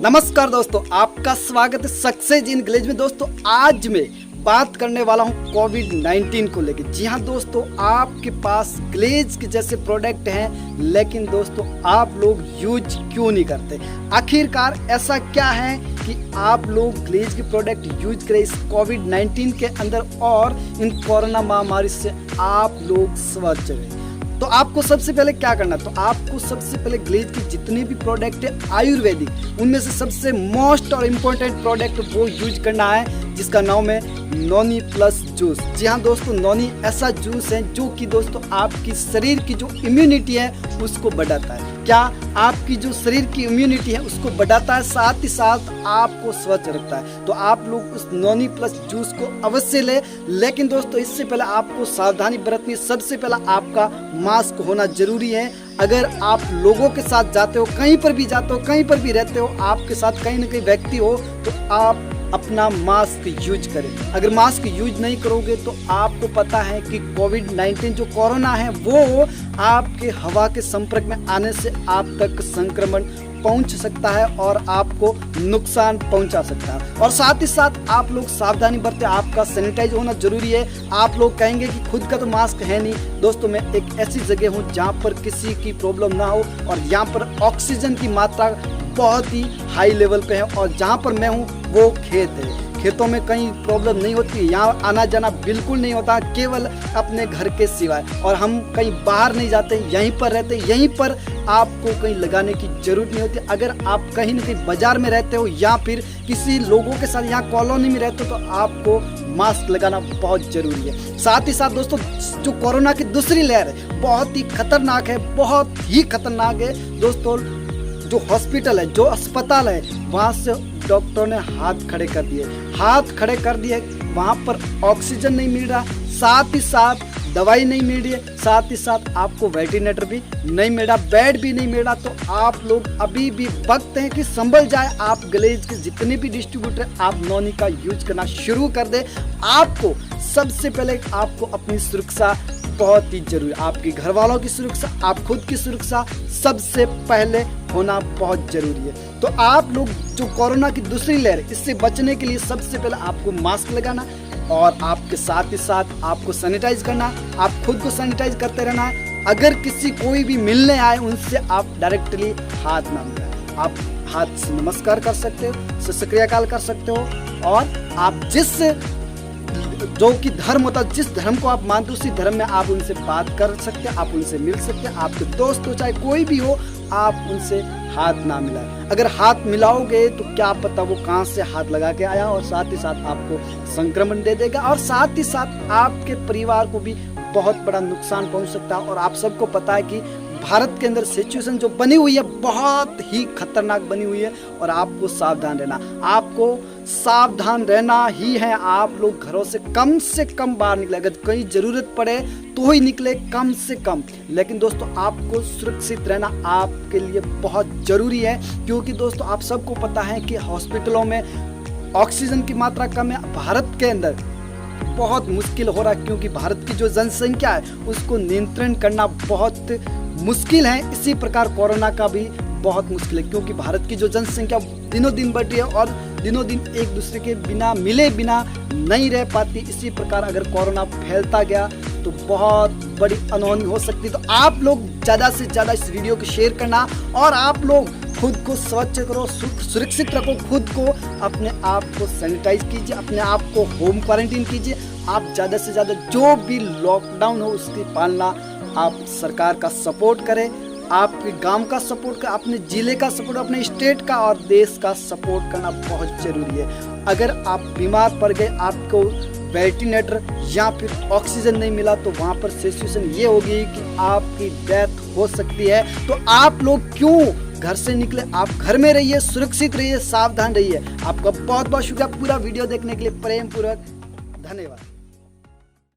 नमस्कार दोस्तों, आपका स्वागत है सक्सेस इन ग्लेज में। दोस्तों आज मैं बात करने वाला हूं कोविड-19 को लेकर। जी हां दोस्तों, आपके पास ग्लेज के जैसे प्रोडक्ट हैं, लेकिन दोस्तों आप लोग यूज क्यों नहीं करते? आखिरकार ऐसा क्या है कि आप लोग ग्लेज के प्रोडक्ट यूज करें इस कोविड-19 के अंदर और इन कोरोना महामारी से आप लोग स्वस्थ रहे? तो आपको सबसे पहले क्या करना है? तो आपको सबसे पहले ग्लेज के जितने भी प्रोडक्ट है आयुर्वेदिक, उनमें से सबसे मोस्ट और इम्पोर्टेंट प्रोडक्ट वो यूज करना है, जिसका नाम है नोनी प्लस जूस। जी हाँ दोस्तों, नोनी ऐसा जूस है जो कि दोस्तों आपकी शरीर की जो इम्यूनिटी है उसको बढ़ाता है। क्या आपकी जो शरीर की इम्यूनिटी है उसको बढ़ाता है, साथ ही साथ आपको स्वस्थ रखता है। तो आप लोग उस नोनी प्लस जूस को अवश्य ले। लेकिन दोस्तों इससे पहले आपको सावधानी बरतनी। सबसे पहला आपका मास्क होना जरूरी है। अगर आप लोगों के साथ जाते हो, कहीं पर भी जाते हो, कहीं पर भी रहते हो, आपके साथ कहीं ना कहीं व्यक्ति हो, तो आप अपना मास्क यूज करें। अगर मास्क यूज नहीं करोगे तो आपको पता है कि कोविड-19 जो कोरोना है वो आपके हवा के संपर्क में आने से आप तक संक्रमण पहुंच सकता है और आपको नुकसान पहुंचा सकता है। और साथ ही साथ आप लोग सावधानी बरतें। आपका सैनिटाइज होना जरूरी है। आप लोग कहेंगे कि खुद का तो मास्क है नहीं। दोस्तों मैं एक ऐसी जगह हूं जहां पर किसी की प्रॉब्लम ना हो और यहाँ पर ऑक्सीजन की मात्रा बहुत ही हाई लेवल पे है, और जहाँ पर मैं हूँ वो खेत है। खेतों में कहीं प्रॉब्लम नहीं होती, यहाँ आना जाना बिल्कुल नहीं होता, केवल अपने घर के सिवाय। और हम कहीं बाहर नहीं जाते, यहीं पर रहते, यहीं पर आपको कहीं लगाने की जरूरत नहीं होती। अगर आप कहीं ना कहीं बाजार में रहते हो या फिर किसी लोगों के साथ यहाँ कॉलोनी में रहते हो तो आपको मास्क लगाना बहुत जरूरी है। साथ ही साथ दोस्तों जो कोरोना की दूसरी लहर है बहुत ही खतरनाक है, बहुत ही खतरनाक है। दोस्तों जो हॉस्पिटल है, जो अस्पताल है, वहाँ से डॉक्टरों ने हाथ खड़े कर दिए। वहाँ पर ऑक्सीजन नहीं मिल रहा, साथ ही साथ दवाई नहीं मिल रही है, साथ ही साथ आपको वेंटिलेटर भी नहीं मिल रहा, बेड भी नहीं मिल रहा। तो आप लोग अभी भी वक्त है कि संभल जाए। आप ग्लेज के जितने भी डिस्ट्रीब्यूटर आप नोनी का यूज करना शुरू कर दे। आपको सबसे पहले आपको अपनी सुरक्षा बहुत ही जरूरी, आपके घर वालों की सुरक्षा, आप खुद की सुरक्षा सबसे पहले होना बहुत जरूरी है। तो आप लोग जो कोरोना की दूसरी लहर, इससे बचने के लिए सबसे पहले आपको मास्क लगाना और आपके साथ ही साथ आपको सैनिटाइज करना, आप खुद को सैनिटाइज करते रहना है। अगर किसी कोई भी मिलने आए उनसे आप डायरेक्टली हाथ ना मिलाएं। आप हाथ से नमस्कार कर सकते हो, सत्क्रियाकाल कर सकते हो, और आप जिस जो कि धर्म होता है, जिस धर्म को आप मानते हो उसी धर्म में आप उनसे बात कर सकते हैं, आप उनसे मिल सकते हैं। आपके दोस्त हो चाहे कोई भी हो, आप उनसे हाथ ना मिलाएं। अगर हाथ मिलाओगे तो क्या पता वो कहां से हाथ लगा के आया और साथ ही साथ आपको संक्रमण दे देगा, और साथ ही साथ आपके परिवार को भी बहुत बड़ा नुकसान पहुंच सकता है। और आप सबको पता है कि भारत के अंदर सिचुएशन जो बनी हुई है बहुत ही खतरनाक बनी हुई है, और आपको सावधान रहना ही है। आप लोग घरों से कम बाहर निकले, अगर कहीं जरूरत पड़े तो ही निकले, कम से कम। लेकिन दोस्तों आपको सुरक्षित रहना आपके लिए बहुत जरूरी है, क्योंकि दोस्तों आप सबको पता है कि हॉस्पिटलों में ऑक्सीजन की मात्रा कम है। भारत के अंदर बहुत मुश्किल हो रहा है, क्योंकि भारत की जो जनसंख्या है उसको नियंत्रण करना बहुत मुश्किल है। इसी प्रकार कोरोना का भी बहुत मुश्किल है, क्योंकि भारत की जो जनसंख्या दिनों दिन बढ़ रही है और दिनों दिन एक दूसरे के बिना मिले बिना नहीं रह पाती। इसी प्रकार अगर कोरोना फैलता गया तो बहुत बड़ी अनहोनी हो सकती है। तो आप लोग ज़्यादा से ज़्यादा इस वीडियो को शेयर करना, और आप लोग खुद को स्वच्छ करो, सुरक्षित रखो खुद को, अपने आप को सैनिटाइज कीजिए, अपने आप को होम क्वारंटीन कीजिए। आप ज़्यादा से ज़्यादा जो भी लॉकडाउन हो उसकी पालना आप सरकार का सपोर्ट करें, आपके गांव का सपोर्ट करें, अपने जिले का सपोर्ट, अपने स्टेट का और देश का सपोर्ट करना बहुत जरूरी है। अगर आप बीमार पड़ गए, आपको वेंटिलेटर या फिर ऑक्सीजन नहीं मिला, तो वहाँ पर सिचुएशन ये होगी कि आपकी डेथ हो सकती है। तो आप लोग क्यों घर से निकले? आप घर में रहिए, सुरक्षित रहिए, सावधान रहिए। आपका बहुत बहुत शुक्रिया पूरा वीडियो देखने के लिए। प्रेम पूर्वक धन्यवाद।